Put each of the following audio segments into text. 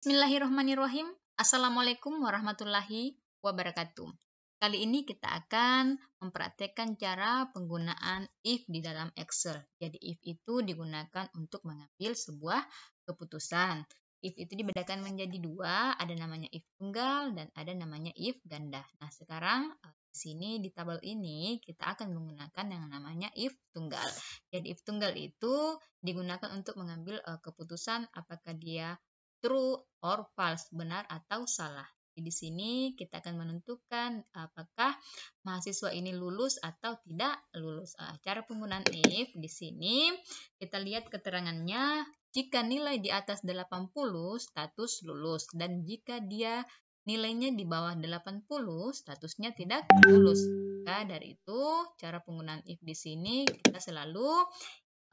Bismillahirrahmanirrahim. Assalamualaikum warahmatullahi wabarakatuh. Kali ini kita akan mempraktekkan cara penggunaan if di dalam Excel. Jadi if itu digunakan untuk mengambil sebuah keputusan. If itu dibedakan menjadi dua, ada namanya if tunggal dan ada namanya if ganda. Nah, sekarang di sini di tabel ini kita akan menggunakan yang namanya if tunggal. Jadi if tunggal itu digunakan untuk mengambil keputusan apakah dia true or false, benar atau salah. Di sini kita akan menentukan apakah mahasiswa ini lulus atau tidak lulus. Cara penggunaan if di sini kita lihat keterangannya, jika nilai di atas 80 status lulus, dan jika dia nilainya di bawah 80 statusnya tidak lulus. Maka dari itu cara penggunaan if di sini kita selalu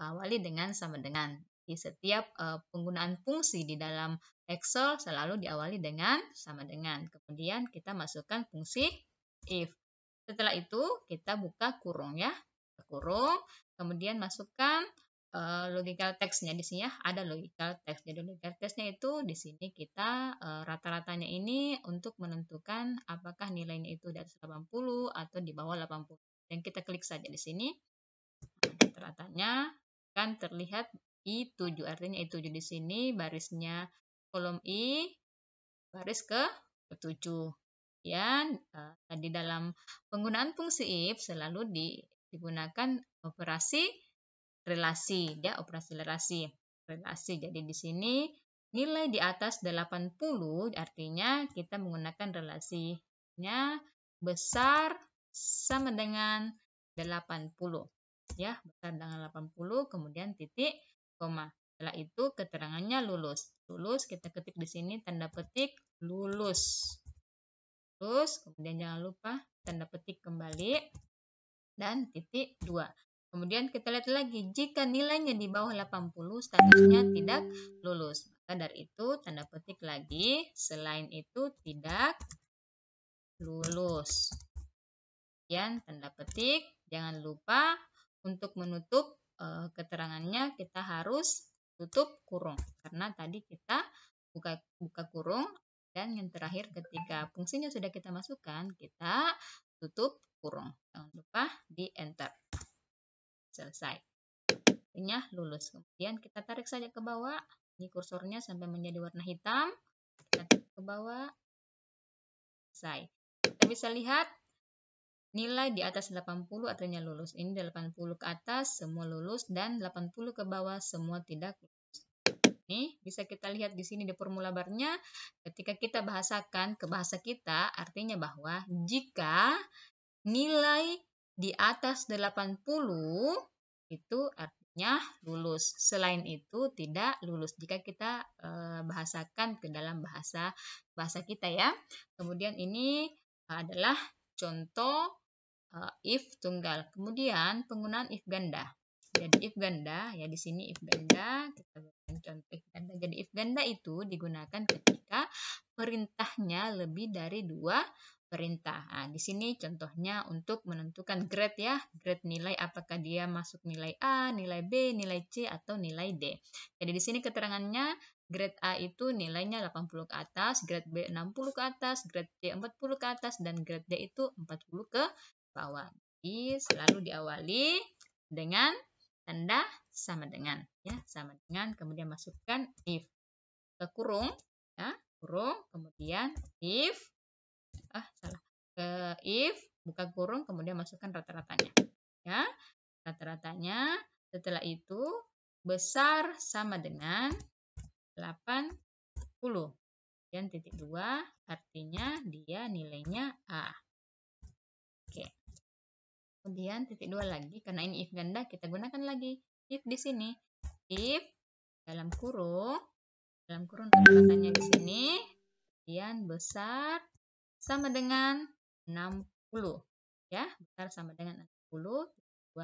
awali dengan sama dengan. Di setiap penggunaan fungsi di dalam Excel selalu diawali dengan sama dengan. Kemudian kita masukkan fungsi if. Setelah itu kita buka kurung ya. Kurung, kemudian masukkan logical text-nya di sini ya, ada logical text. Jadi logical text-nya itu di sini kita rata-ratanya ini untuk menentukan apakah nilainya itu di atas 80 atau di bawah 80. Dan kita klik saja di sini. Rata-ratanya kan terlihat I7, artinya I7 di sini barisnya kolom I, baris ke-7. Ya, di dalam penggunaan fungsi if selalu digunakan operasi relasi, ya, operasi relasi. Jadi di sini nilai di atas 80 artinya kita menggunakan relasinya besar sama dengan 80. Ya, besar dengan 80, kemudian titik, koma. Setelah itu keterangannya lulus. Lulus kita ketik di sini tanda petik lulus. Terus kemudian jangan lupa tanda petik kembali dan titik 2. Kemudian kita lihat lagi, jika nilainya di bawah 80 statusnya tidak lulus. Maka dari itu tanda petik lagi, selain itu tidak lulus. Kemudian tanda petik, jangan lupa untuk menutup keterangannya kita harus tutup kurung. Karena tadi kita buka kurung, dan yang terakhir ketika fungsinya sudah kita masukkan, kita tutup kurung. Jangan lupa di enter. Selesai. Artinya lulus. Kemudian kita tarik saja ke bawah. Ini kursornya sampai menjadi warna hitam. Kita tarik ke bawah. Selesai. Kita bisa lihat nilai di atas 80 artinya lulus. Ini 80 ke atas semua lulus dan 80 ke bawah semua tidak lulus. Ini bisa kita lihat di sini di formula barnya. Ketika kita bahasakan ke bahasa kita, artinya bahwa jika nilai di atas 80 itu artinya lulus. Selain itu tidak lulus jika kita bahasakan ke dalam bahasa kita ya. Kemudian ini adalah contoh if tunggal. Kemudian penggunaan if ganda. Jadi if ganda ya, di sini if ganda kita berikan contoh if ganda. Jadi if ganda itu digunakan ketika perintahnya lebih dari 2 perintah. Nah, di sini contohnya untuk menentukan grade ya, grade nilai apakah dia masuk nilai A, nilai B, nilai C atau nilai D. Jadi di sini keterangannya grade A itu nilainya 80 ke atas, grade B 60 ke atas, grade C 40 ke atas, dan grade D itu 40 ke bawah. Jadi selalu diawali dengan tanda sama dengan ya, sama dengan, kemudian masukkan if ke kurung ya, kurung, kemudian if buka kurung, kemudian masukkan rata-ratanya ya, rata-ratanya. Setelah itu besar sama dengan 80 dan titik 2 artinya dia nilainya A. Oke. Kemudian titik 2 lagi, karena ini if ganda kita gunakan lagi if di sini. If dalam kurung rata-ratanya di sini, kemudian besar sama dengan 60 ya, besar sama dengan 60, 2,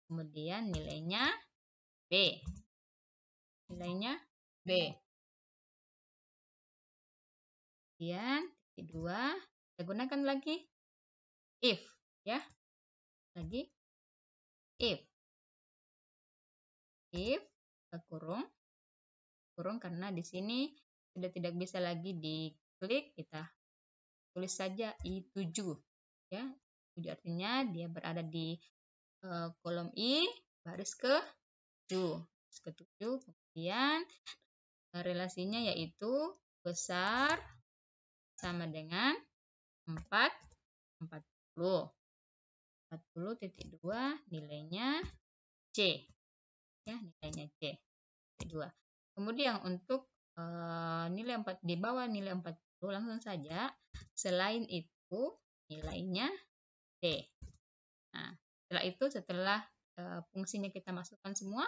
kemudian nilainya B. Nilainya B. Kemudian titik 2 kita gunakan lagi if ya. Lagi if ke kurung karena di sini sudah tidak bisa lagi diklik, kita tulis saja I7 ya. 7 artinya dia berada di kolom I baris ke-7. Kemudian relasinya yaitu besar sama dengan 40. 40.2 nilainya C. Ya, nilainya C. 2. Kemudian untuk nilai 4 di bawah nilai 40 langsung saja selain itu nilainya D. Nah, setelah fungsinya kita masukkan semua,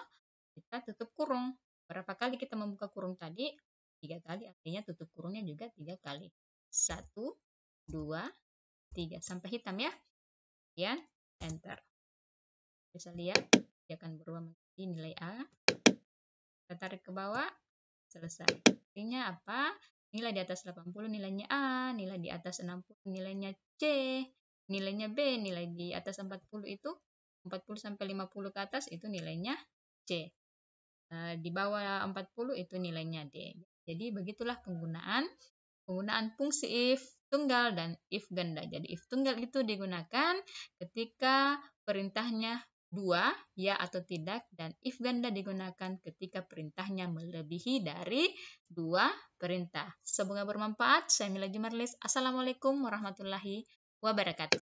kita tutup kurung. Berapa kali kita membuka kurung tadi? 3 kali, artinya tutup kurungnya juga 3 kali. 1, 2, 3. Sampai hitam ya. Kemudian enter. Bisa lihat, dia akan berubah menjadi nilai A. Kita tarik ke bawah, selesai. Artinya apa? Nilai di atas 80 nilainya A, nilai di atas 60 nilainya C, nilainya B, nilai di atas 40 itu 40 sampai 50 ke atas itu nilainya C. Di bawah 40 itu nilainya D. Jadi begitulah penggunaan fungsi if tunggal dan if ganda. Jadi if tunggal itu digunakan ketika perintahnya 2, ya atau tidak, dan if ganda digunakan ketika perintahnya melebihi dari 2 perintah. Semoga bermanfaat. Saya Mila Jumarlis. Assalamualaikum warahmatullahi wabarakatuh.